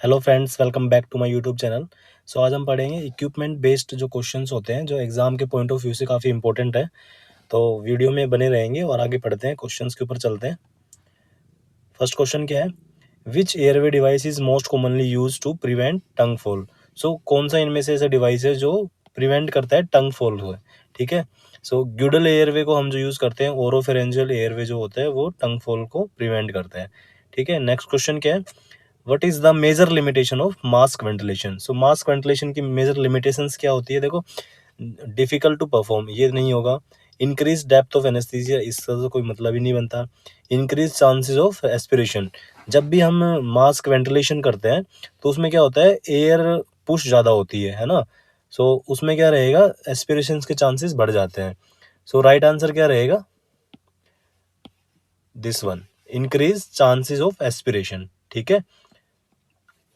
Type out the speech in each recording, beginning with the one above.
Hello friends, welcome back to my YouTube channel. So आज हम पढ़ेंगे इक्विपमेंट बेस्ड जो क्वेश्चंस होते हैं जो एग्जाम के पॉइंट ऑफ व्यू से काफ़ी इंपॉर्टेंट है। तो वीडियो में बने रहेंगे और आगे पढ़ते हैं, क्वेश्चंस के ऊपर चलते हैं। फर्स्ट क्वेश्चन क्या है? Which airway device is most commonly use to prevent tongue fall? So कौन सा इनमें से ऐसा डिवाइस है जो प्रिवेंट करता है टंग फॉल हुए? ठीक है। सो ग्यूडल एयरवे को हम जो यूज़ करते हैं, ओरोफेरेंजियल एयरवे जो होता है वो टंग फॉल को प्रिवेंट करता है। ठीक है। नेक्स्ट क्वेश्चन क्या है? What is the major limitation of mask ventilation? So mask ventilation की मेजर लिमिटेशंस क्या होती है? देखो, डिफिकल्ट टू परफॉर्म ये नहीं होगा। इंक्रीज डेप्थ ऑफ एनेस्थीसिया, इसका तो कोई मतलब ही नहीं बनता। इंक्रीज चांसेस ऑफ एस्पिरेशन, जब भी हम मास्क वेंटिलेशन करते हैं तो उसमें क्या होता है, एयर पुश ज़्यादा होती है ना। सो उसमें क्या रहेगा, एस्पिरेशन के चांसेस बढ़ जाते हैं। सो राइट आंसर क्या रहेगा? This one, increase chances of aspiration. ठीक है।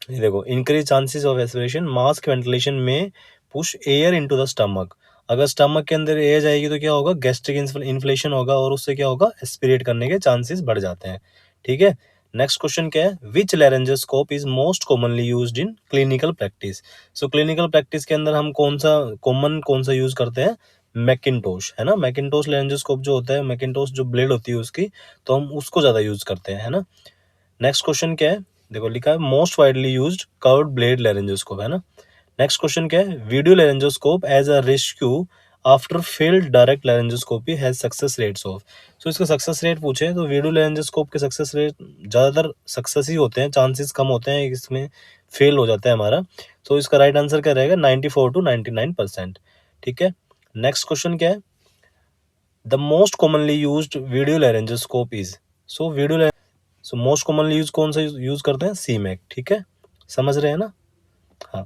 ये देखो, increase chances of aspiration, mask ventilation में push air into the stomach. अगर स्टमक के अंदर एयर जाएगी तो क्या होगा, गैस्ट्रिक इन्फ्लेशन होगा और उससे क्या होगा, एस्पिरेट करने के चांसेस बढ़ जाते हैं। ठीक है। नेक्स्ट क्वेश्चन क्या है? Which laryngoscope is most commonly used in clinical practice? So clinical practice के अंदर हम कौन सा यूज करते हैं? मैकिन्टोश, है ना। मैकिन्टोश लैरेंजोस्कोप जो होता है, मैकिन्टोश जो ब्लेड होती है उसकी, तो हम उसको ज्यादा यूज करते हैं, है ना। नेक्स्ट क्वेश्चन क्या है? देखो लिखा है most widely used curved blade laryngoscope, है ना। नेक्स्ट क्वेश्चन क्या है? Video laryngoscope as a rescue after failed direct laryngoscopy has success rates of. So इसका सक्सेस रेट पूछे तो वीडियो लैरेंजोस्कोप के सक्सेस रेट ज़्यादातर सक्सेस ही होते हैं, चांसेस कम होते हैं इसमें फेल हो जाता है हमारा। तो इसका राइट आंसर क्या रहेगा? 94 to 99%। ठीक है। नेक्स्ट क्वेश्चन क्या है? The most commonly used video लैरेंजोस्कोप is. So most commonly use कौन सा यूज करते हैं? C Mac. ठीक है, समझ रहे हैं ना। हाँ।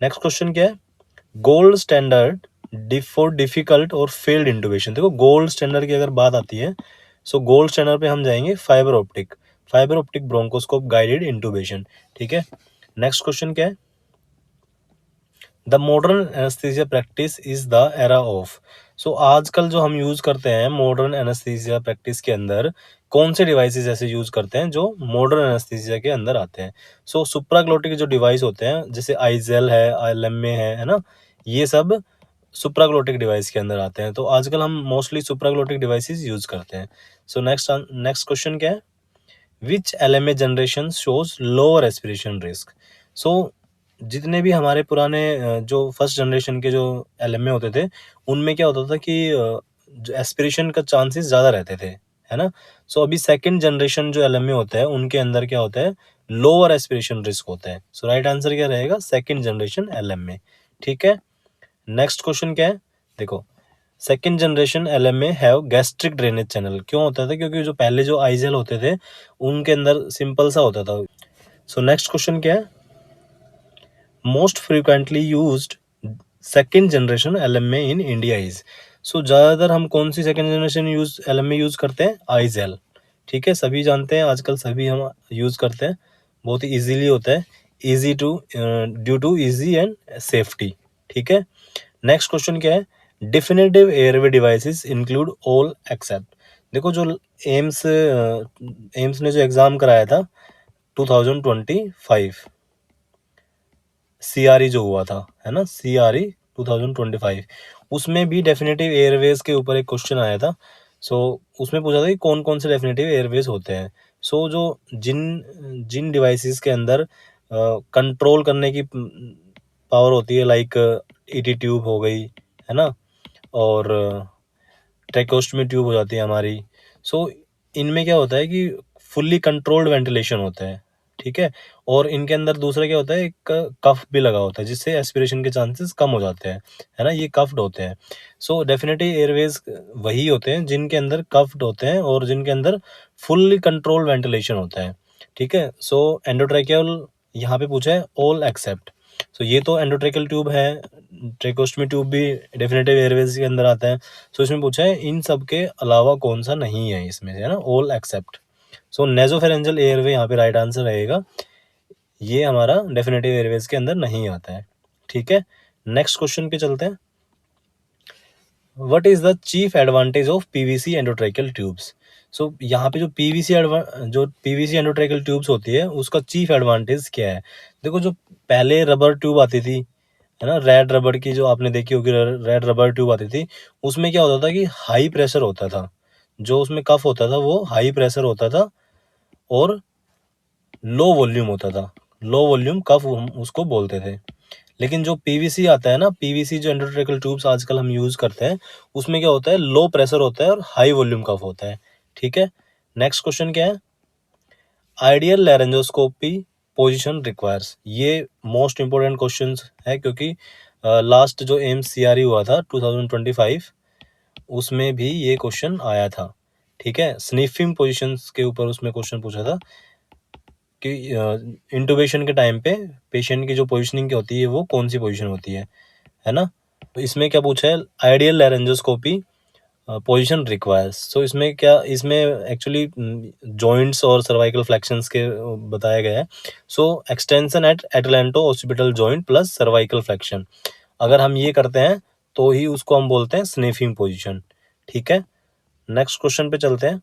नेक्स्ट क्वेश्चन क्या है? गोल्ड स्टैंडर्ड फॉर डिफिकल्ट और फेल्ड इंटूबेशन। देखो, गोल्ड स्टैंडर्ड की अगर बात आती है, सो गोल्ड स्टैंडर्ड पे हम जाएंगे fibre optic bronchoscope guided intubation. ठीक है। नेक्स्ट क्वेश्चन क्या है? The modern anaesthesia practice is the era of. So आजकल जो हम यूज करते हैं मॉडर्न एनेस्थीसिया प्रैक्टिस के अंदर, कौन से डिवाइसेस ऐसे यूज करते हैं जो मॉडर्न एनेस्थीसिया के अंदर आते हैं? सो सुप्राग्लोटिक जो डिवाइस होते हैं, जैसे आईजेल है, आईलेम्मे है ना, ये सब सुप्राग्लोटिक डिवाइस के अंदर आते हैं। तो आजकल हम मोस्टली सुप्राग्लोटिक डिवाइसेस यूज करते हैं। सो नेक्स्ट क्वेश्चन क्या है? Which LMA generation shows lower aspiration risk? So जितने भी हमारे पुराने जो फर्स्ट जनरेशन के जो एलएमए होते थे, उनमें क्या होता था कि जो एस्पिरेशन का चांसेस ज़्यादा रहते थे, है ना। सो अभी सेकंड जनरेशन जो एलएमए होता है उनके अंदर क्या होता है, लोअर एस्पिरेशन रिस्क होता है। सो राइट आंसर क्या रहेगा? Second generation LMA. ठीक है। नेक्स्ट क्वेश्चन क्या है? देखो, second generation LMA have gastric drainage channel. क्यों होता था? क्योंकि जो पहले जो आईजेल होते थे उनके अंदर सिंपल सा होता था। सो नेक्स्ट क्वेश्चन क्या है? Most frequently used second generation LMA in India is. So ज़्यादातर हम कौन सी सेकेंड जनरेशन एलएमए यूज करते हैं? आईजेल। ठीक है, सभी जानते हैं, आजकल सभी हम यूज करते हैं, बहुत ही इजीली होता है, easy to due to easy and safety. ठीक है। नेक्स्ट क्वेश्चन क्या है? Definitive airway devices include all except. देखो, जो एम्स ने जो एग्जाम कराया था 2025, सीआरई जो हुआ था, है ना, सीआरई 2025, उसमें भी डेफिनेटिव एयरवेज के ऊपर एक क्वेश्चन आया था। सो उसमें पूछा था कि कौन कौन से डेफिनेटिव एयरवेज होते हैं। सो जो जिन जिन डिवाइसेस के अंदर कंट्रोल करने की पावर होती है, लाइक ईटी ट्यूब हो गई, है ना, और ट्रैकोस्टमी ट्यूब हो जाती है हमारी। सो इनमें क्या होता है कि फुल्ली कंट्रोल्ड वेंटिलेशन होता है। ठीक है। और इनके अंदर दूसरा क्या होता है, एक कफ भी लगा होता है जिससे एस्पिरेशन के चांसेस कम हो जाते हैं, है ना, ये कफ्ड होते हैं। सो डेफिनेटली एयरवेज वही होते हैं जिनके अंदर कफ्ड होते हैं और जिनके अंदर फुल्ली कंट्रोल्ड वेंटिलेशन होता है। ठीक है। सो एंडोट्रैकियल यहाँ पे पूछा है ऑल एक्सेप्ट। सो ये तो एंडोट्रैकियल ट्यूब है, ट्रैकोस्टमी ट्यूब भी डेफिनेटिव एयरवेज के अंदर आता है। सो इसमें पूछा है इन सब के अलावा कौन सा नहीं है इसमें से, है ना, ऑल एक्सेप्ट। सो नेजोफेरेंजियल एयरवे यहाँ पे राइट आंसर रहेगा, ये हमारा डेफिनेटिव एयरवेज के अंदर नहीं आता है। ठीक है। नेक्स्ट क्वेश्चन पे चलते हैं। What is the chief advantage of PVC endotracheal tubes? So यहाँ पे जो पीवीसी एंडोट्रैकियल ट्यूब्स होती है उसका चीफ एडवांटेज क्या है? देखो, जो पहले रबर ट्यूब आती थी, है ना, रेड रबर की जो आपने देखी होगी, रेड रबर ट्यूब आती थी, उसमें क्या होता था कि हाई प्रेशर होता था, जो उसमें कफ होता था वो हाई प्रेशर होता था और लो वॉल्यूम होता था। लो वॉल्यूम कफ हम उसको बोलते थे। लेकिन जो पीवीसी आता है ना, पीवीसी जो एंडोट्रैकियल ट्यूब्स आजकल हम यूज करते हैं, उसमें क्या होता है, लो प्रेशर होता है और हाई वॉल्यूम कफ होता है। ठीक है, नेक्स्ट क्वेश्चन क्या है? Ideal laryngoscopy position requires. ये मोस्ट इंपोर्टेंट क्वेश्चन है, क्योंकि लास्ट जो एम्स सीआरई हुआ था 2025, उसमें भी ये क्वेश्चन आया था। ठीक है, स्निफिंग पोजीशंस के ऊपर उसमें क्वेश्चन पूछा था कि इंटुबेशन के टाइम पे पेशेंट की जो पोजीशनिंग होती है वो कौन सी पोजीशन होती है ना। तो इसमें क्या पूछा है? Ideal laryngoscopy position requires. So इसमें एक्चुअली जॉइंट्स और सर्वाइकल फ्लेक्शंस के बताया गया है। So extension at atlanto occipital joint plus cervical flexion, अगर हम ये करते हैं तो ही उसको हम बोलते हैं स्निफिंग पोजीशन। ठीक है, नेक्स्ट क्वेश्चन पे चलते हैं।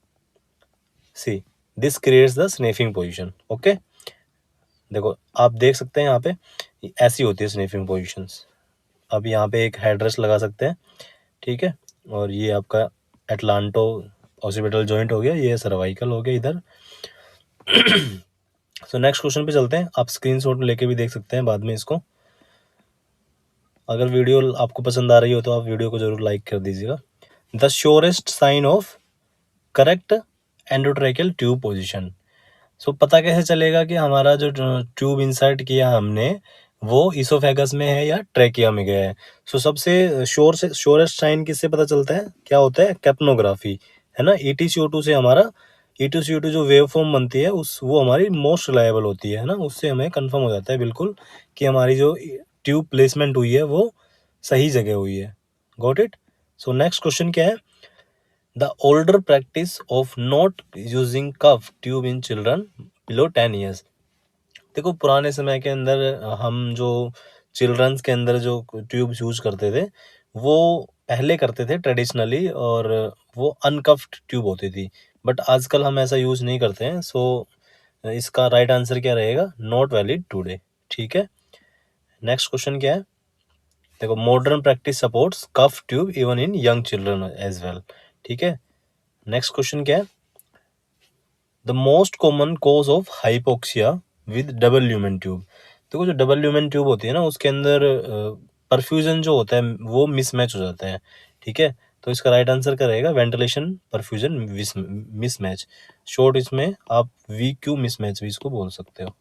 See, this creates the sniffing position. Okay, देखो आप देख सकते हैं यहाँ पे ऐसी होती है स्निफिंग पोजीशंस। अब यहाँ पे एक हेडरेस्ट लगा सकते हैं। ठीक है, और ये आपका एटलांटो ऑक्सीपिटल जॉइंट हो गया, ये सर्वाइकल हो गया इधर। सो नेक्स्ट क्वेश्चन पे चलते हैं। आप स्क्रीनशॉट लेके भी देख सकते हैं बाद में इसको। अगर वीडियो आपको पसंद आ रही हो तो आप वीडियो को जरूर लाइक कर दीजिएगा। The surest sign of correct endotracheal tube position. So पता कैसे चलेगा कि हमारा जो ट्यूब इंसर्ट किया हमने वो इसोफेगस में है या ट्रैकिया में गया है? सो सबसे श्योरेस्ट साइन किससे पता चलता है? क्या होता है? कैप्नोग्राफी, है ना। EtCO2 से हमारा EtCO2 जो वेव फॉर्म बनती है वो हमारी मोस्ट रिलायबल होती है ना। उससे हमें कंफर्म हो जाता है बिल्कुल कि हमारी जो ट्यूब प्लेसमेंट हुई है वो सही जगह हुई है। Got it? So next question क्या है? The older practice of not using cuff tube in children below 10 years. देखो, पुराने समय के अंदर हम जो चिल्ड्रंस के अंदर जो ट्यूब्स यूज करते थे वो पहले करते थे ट्रेडिशनली, और वो अनकफ्ड ट्यूब होती थी। बट आजकल हम ऐसा यूज नहीं करते हैं। सो इसका राइट आंसर क्या रहेगा? Not valid today. ठीक है, नेक्स्ट क्वेश्चन क्या है? देखो, modern practice supports cuff tube even in young children as well. ठीक है, नेक्स्ट क्वेश्चन क्या है? The most common cause of hypoxia with double lumen tube. देखो, जो डबल ल्यूमेन ट्यूब होती है ना उसके अंदर परफ्यूजन जो होता है वो मिसमैच हो जाता है। ठीक है, तो इसका राइट आंसर क्या रहेगा? Ventilation perfusion mismatch. शॉर्ट इसमें आप VQ मिसमैच भी इसको बोल सकते हो।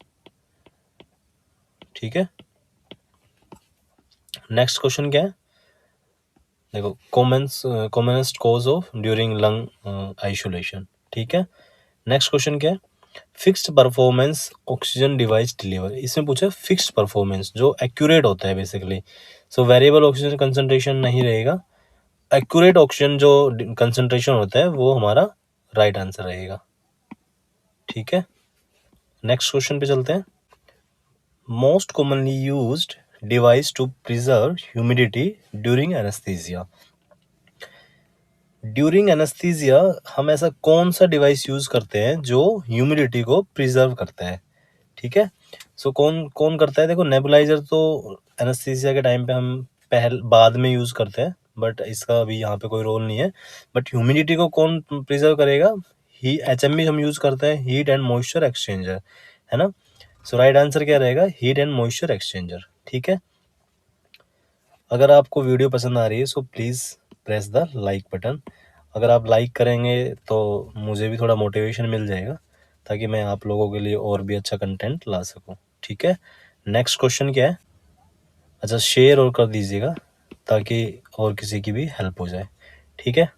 ठीक है, नेक्स्ट क्वेश्चन क्या है? देखो, commonest cause of during lung isolation. ठीक है, नेक्स्ट क्वेश्चन क्या है? Fixed performance oxygen device deliver. इसमें पूछा फिक्स्ड परफॉर्मेंस जो एक्यूरेट होता है basically. So variable oxygen concentration नहीं रहेगा, एक्यूरेट ऑक्सीजन जो कंसंट्रेशन होता है वो हमारा राइट आंसर रहेगा। ठीक है, नेक्स्ट क्वेश्चन पे चलते हैं। Most commonly used device to preserve humidity during anaesthesia. During anaesthesia हम ऐसा कौन सा डिवाइस यूज करते हैं जो ह्यूमिडिटी को प्रिजर्व करता है? ठीक है, सो कौन कौन करता है? देखो, नेबुलाइजर तो एनेस्थीसिया के टाइम पे हम बाद में यूज करते हैं, बट इसका अभी यहाँ पे कोई रोल नहीं है। बट ह्यूमिडिटी को कौन प्रिजर्व करेगा? ही HME हम यूज करते हैं, हीट एंड मॉइस्चर एक्सचेंजर, है ना। सो राइट आंसर क्या रहेगा? Heat and moisture exchanger. ठीक है, अगर आपको वीडियो पसंद आ रही है so please press the like button. अगर आप लाइक करेंगे तो मुझे भी थोड़ा मोटिवेशन मिल जाएगा, ताकि मैं आप लोगों के लिए और भी अच्छा कंटेंट ला सकूं। ठीक है, नेक्स्ट क्वेश्चन क्या है? अच्छा, शेयर और कर दीजिएगा ताकि और किसी की भी हेल्प हो जाए। ठीक है,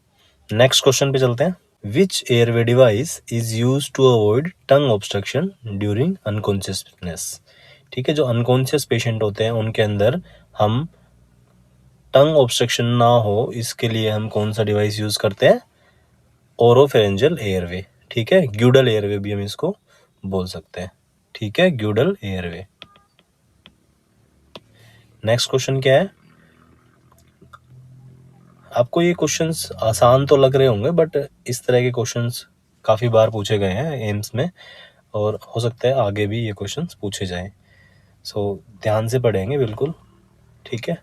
नेक्स्ट क्वेश्चन पे चलते हैं। Which airway device is use to avoid tongue obstruction during unconsciousness. ठीक है, जो अनकॉन्शियस पेशेंट होते हैं उनके अंदर हम टंग ऑब्स्ट्रक्शन ना हो इसके लिए हम कौन सा डिवाइस यूज करते हैं? Oropharyngeal airway. ठीक है, ग्यूडल एयरवे भी हम इसको बोल सकते हैं। ठीक है, ग्यूडल एयरवे। नेक्स्ट क्वेश्चन क्या है? आपको ये क्वेश्चंस आसान तो लग रहे होंगे, बट इस तरह के क्वेश्चंस काफ़ी बार पूछे गए हैं एम्स में, और हो सकता है आगे भी ये क्वेश्चंस पूछे जाएं। सो ध्यान से पढ़ेंगे बिल्कुल, ठीक है।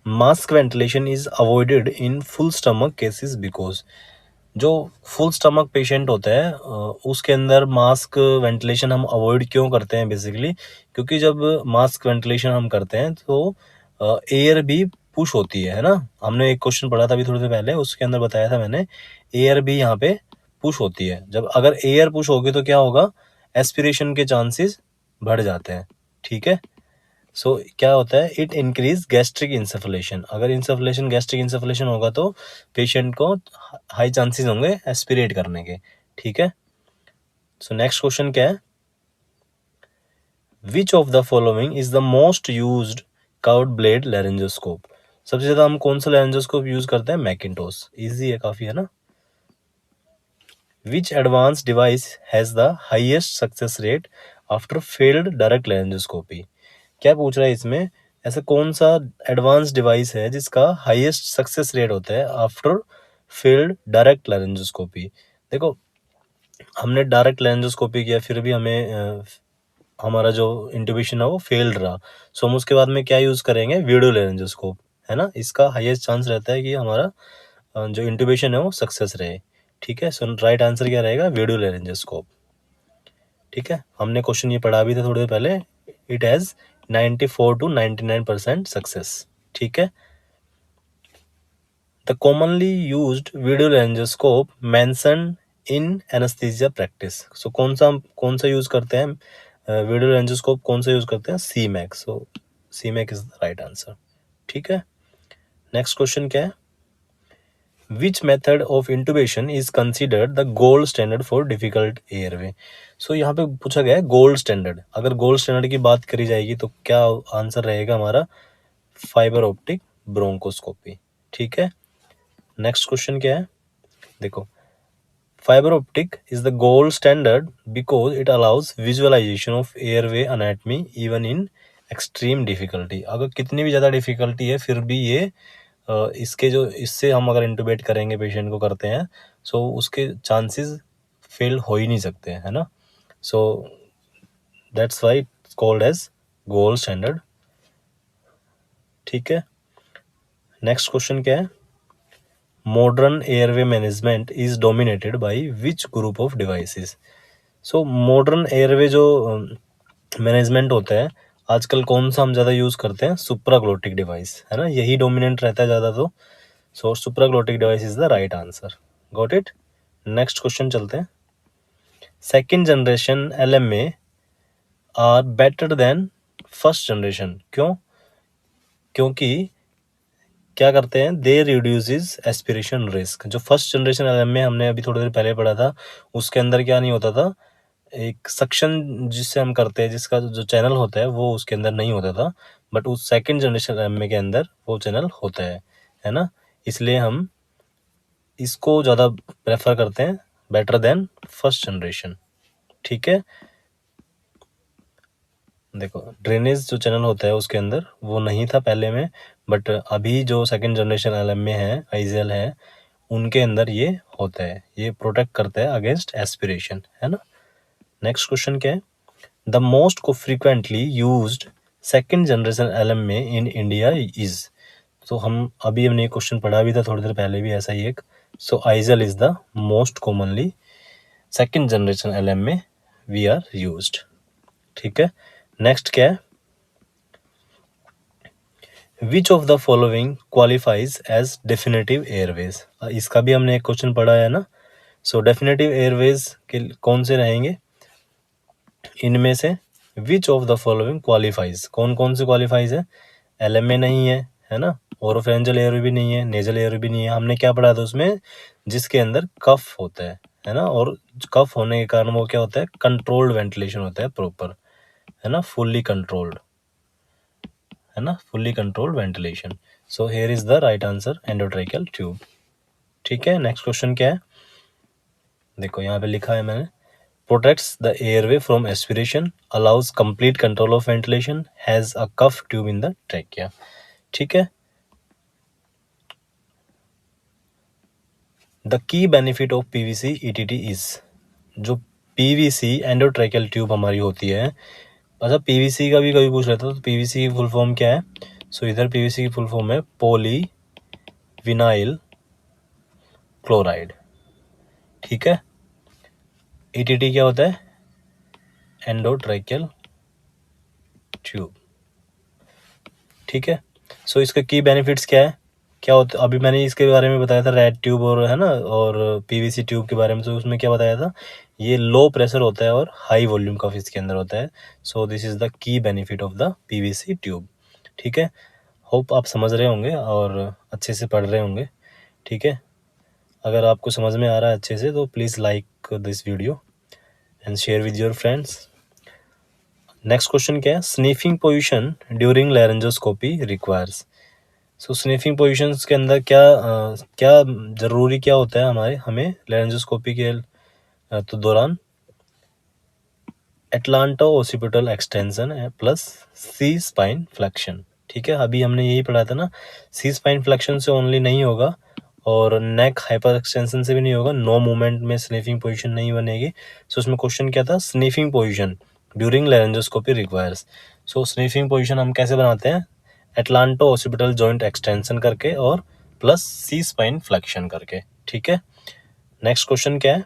Mask ventilation is avoided in full stomach cases because, जो फुल स्टमक पेशेंट होता है उसके अंदर मास्क वेंटिलेशन हम अवॉइड क्यों करते हैं बेसिकली, क्योंकि जब मास्क वेंटिलेशन हम करते हैं तो एयर भी पुश होती है ना। हमने एक क्वेश्चन पढ़ा था अभी थोड़ी देर पहले, उसके अंदर बताया था मैंने, एयर भी यहाँ पे पुश होती है। जब अगर एयर पुश होगी तो क्या होगा, एस्पिरेशन के चांसेस बढ़ जाते हैं, ठीक है। सो क्या होता है, इट इंक्रीज गैस्ट्रिक इंसफलेशन। अगर इंसफलेशन, गैस्ट्रिक इंसफलेशन होगा तो पेशेंट को हाई चांसेस होंगे एस्पिरेट करने के, ठीक है। सो नेक्स्ट क्वेश्चन क्या है, which of the following is the most used curved blade laryngoscope. सबसे ज्यादा हम कौन सा लैरिंजोस्कोप यूज करते हैं, मैकिन्टोस, इजी है काफी, है ना। Which advance device has the highest success rate after failed direct laryngoscopy. क्या पूछ रहा है इसमें, ऐसा कौन सा एडवांस डिवाइस है जिसका हाईएस्ट सक्सेस रेट होता है आफ्टर फेल्ड डायरेक्ट लैरिंजोस्कोपी। देखो, हमने डायरेक्ट लैरिंजोस्कोपी किया फिर भी हमें हमारा जो इंट्यूबेशन है वो फेल्ड रहा, सो हम उसके बाद में क्या यूज़ करेंगे, वीडियो लैरिंजोस्कोप, है ना। इसका हाईएस्ट चांस रहता है कि हमारा जो इंट्यूबेशन है वो सक्सेस रहे, ठीक है। सो राइट आंसर क्या रहेगा, वीडियो लैरिंजोस्कोप, ठीक है। हमने क्वेश्चन ये पढ़ा भी था थोड़ी देर पहले, इट हैज़ 94 to 99% सक्सेस, ठीक है। The commonly used video laryngoscope mention in anaesthesia practice. So कौन सा यूज करते हैं, वीडियो लैरिंजोस्कोप कौन सा यूज करते हैं, C Mac. So C Mac is the right answer, ठीक है। नेक्स्ट क्वेश्चन क्या है, which method of intubation is considered the gold standard for difficult airway. So यहाँ पे पूछा गया है गोल्ड स्टैंडर्ड, अगर गोल्ड स्टैंडर्ड की बात करी जाएगी तो क्या आंसर रहेगा हमारा, फाइबर ऑप्टिक ब्रोंकोस्कोपी, ठीक है। नेक्स्ट क्वेश्चन क्या है, देखो, fibre optic is the gold standard because it allows visualization of airway anatomy even in extreme difficulty. अगर कितनी भी ज़्यादा डिफिकल्टी है फिर भी ये इसके जो इससे हम अगर इंटुबेट करेंगे पेशेंट को करते हैं, सो उसके चांसेस फेल हो ही नहीं सकते, है ना। So that's why it's called as gold standard, ठीक है। नेक्स्ट क्वेश्चन क्या है, modern airway management is dominated by which group of devices. So modern airway जो मैनेजमेंट होता है आजकल, कौन सा हम ज़्यादा यूज़ करते हैं, सुप्राग्लोटिक डिवाइस, है ना, यही डोमिनेंट रहता है ज़्यादा। तो so supraglottic device is the right answer, got it. Next question चलते हैं, second generation LMA are better than first generation, क्यों, क्योंकि क्या करते हैं, दे रिड्यूसेस एस्पिरेशन रिस्क। जो फर्स्ट जनरेशन LMA हमने अभी थोड़ी देर पहले पढ़ा था, उसके अंदर क्या नहीं होता था, एक सक्शन जिससे हम करते हैं, जिसका जो चैनल होता है वो उसके अंदर नहीं होता था, बट उस सेकंड जनरेशन LMA के अंदर वो चैनल होता है ना। इसलिए हम इसको ज़्यादा प्रेफर करते हैं, बेटर देन फर्स्ट जनरेशन, ठीक है। देखो, ड्रेनेज जो चैनल होता है उसके अंदर वो नहीं था पहले में, बट अभी जो सेकंड जनरेशन LMA है, IZL है, उनके अंदर ये होता है, ये प्रोटेक्ट करता है अगेंस्ट एस्पिरेशन, है ना। नेक्स्ट क्वेश्चन क्या है, द मोस्ट को frequently used second generation LMA in India is. तो हमने क्वेश्चन पढ़ा भी था थोड़ी देर पहले भी ऐसा ही एक। So IZL is the most commonly second generation LMA we are used, ठीक है। नेक्स्ट क्या है, which of the following qualifies as definitive airways. इसका भी हमने एक क्वेश्चन पढ़ा है ना। सो डेफिनेटिव एयरवेज के कौन से रहेंगे, इनमें से विच ऑफ द फॉलोइंग क्वालिफाइज, कौन कौन से क्वालिफाइज है, LMA नहीं है ना, ओरोफेरेंजियल एयरवे भी नहीं है, नेजल एयरवे भी नहीं है। हमने क्या पढ़ा था उसमें, जिसके अंदर कफ होता है ना, और कफ होने के कारण वो क्या होता है, कंट्रोल्ड वेंटिलेशन होता है प्रॉपर, है ना, फुल्ली कंट्रोल्ड, है ना, fully controlled ventilation. So here is the right answer, endotracheal tube, ठीक है। नेक्स्ट क्वेश्चन क्या है, देखो यहाँ पे लिखा है मैंने, protects the airway from aspiration, allows complete control of ventilation, has a cuff tube in the trachea, ठीक है। The key benefit of PVC ETT is, जो पीवीसी एंडोट्रैकियल ट्यूब हमारी होती है, अच्छा पीवीसी का भी कभी पूछ लेता तो पीवीसी की फुल फॉर्म क्या है? सो इधर पीवीसी की फुल फॉर्म है पॉली विनाइल क्लोराइड, ठीक है। ईटीटी क्या होता है? एंडोट्रैकियल ट्यूब, ठीक है। सो इसका की बेनिफिट्स क्या है, क्या होता है? अभी मैंने इसके बारे में बताया था रेड ट्यूब और है ना, और पीवीसी ट्यूब के बारे में। तो उसमें क्या बताया था, ये लो प्रेशर होता है और हाई वॉल्यूम काफी इसके अंदर होता है। So this is the key benefit of the PVC tube, ठीक है। होप आप समझ रहे होंगे और अच्छे से पढ़ रहे होंगे, ठीक है। अगर आपको समझ में आ रहा है अच्छे से तो please like this video and share with your friends. Next question क्या है, स्नीफिंग पोजीशन ड्यूरिंग लैरिंजोस्कोपी रिक्वायर्स। सो स्नीफिंग पोजीशंस के अंदर क्या ज़रूरी क्या होता है हमें लैरिंजोस्कोपी के तो दौरान? एटलांटो ओसिपिटल एक्सटेंशन प्लस सी स्पाइन फ्लेक्शन, ठीक है। अभी हमने यही पढ़ा था ना, सी स्पाइन फ्लेक्शन से ओनली नहीं होगा और नेक हाइपर एक्सटेंशन से भी नहीं होगा, नो मूवमेंट में स्नीफिंग पोजीशन नहीं बनेगी। सो उसमें क्वेश्चन क्या था, स्नीफिंग पोजीशन ड्यूरिंग लैरिंजोस्कोपी रिक्वायर्स। सो स्नीफिंग पोजीशन हम कैसे बनाते हैं? एटलांटो ओसिपिटल जॉइंट एक्सटेंशन करके और प्लस सी स्पाइन फ्लेक्शन करके, ठीक है। नेक्स्ट क्वेश्चन क्या है,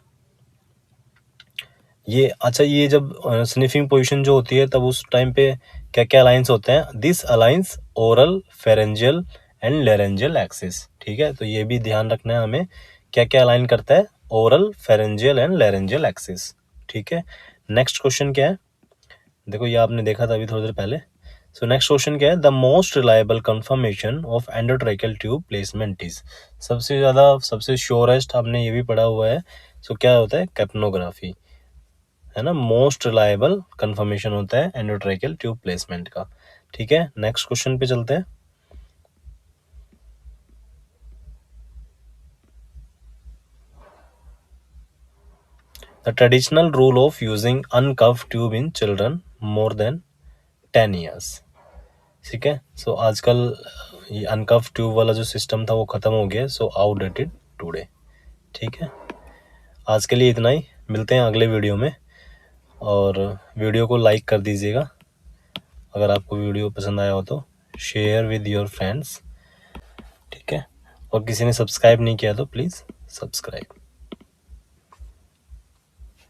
ये अच्छा ये जब स्निफिंग पोजीशन जो होती है तब उस टाइम पे क्या क्या अलाइंस होते हैं? This aligns oral pharyngeal and laryngeal axis, ठीक है। तो ये भी ध्यान रखना है हमें, क्या क्या अलाइन करता है? Oral pharyngeal and laryngeal axis, ठीक है। नेक्स्ट क्वेश्चन क्या है, देखो ये आपने देखा था अभी थोड़ी देर पहले। सो नेक्स्ट क्वेश्चन क्या है, the most reliable confirmation of endotracheal tube placement is, सबसे ज़्यादा सबसे श्योरेस्ट आपने ये भी पढ़ा हुआ है। सो क्या होता है? कैप्नोग्राफी, है ना, मोस्ट रिलायबल कंफर्मेशन होता है एंडोट्रैकियल ट्यूब प्लेसमेंट का, ठीक है। नेक्स्ट क्वेश्चन पे चलते हैं। The traditional rule of using uncurved tube in children more than 10 years, ठीक है। सो आजकल ये अनकर्व्ड ट्यूब वाला जो सिस्टम था वो खत्म हो गया, सो आउटडेटेड टुडे, ठीक है। आज के लिए इतना ही, मिलते हैं अगले वीडियो में और वीडियो को लाइक कर दीजिएगा अगर आपको वीडियो पसंद आया हो तो, शेयर विद योर फ्रेंड्स, ठीक है। और किसी ने सब्सक्राइब नहीं किया तो प्लीज़ सब्सक्राइब।